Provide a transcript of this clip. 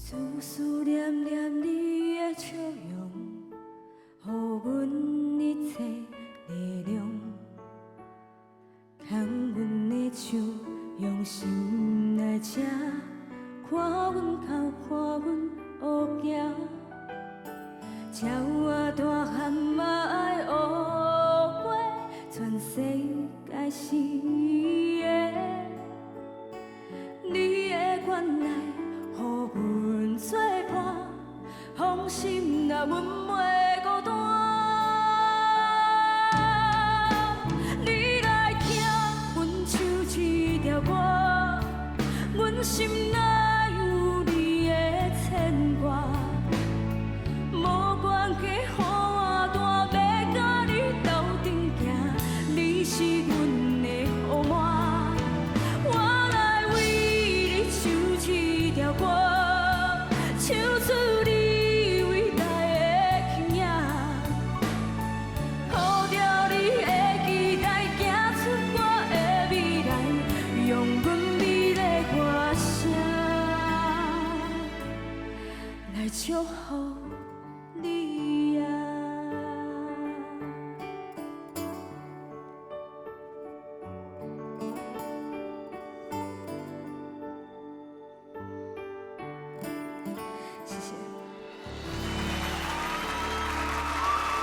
思思念念你的笑容，予阮一切力量，牵阮的手，用心来吃，看阮哭，看阮学行，鸟仔大汉嘛爱学过，全世界是的，你的原来。 予阮作伴，放心啦，阮袂孤单。你来听，阮唱一条歌，阮心内有你的牵挂。无关系，雨大，要甲你斗阵行，你是。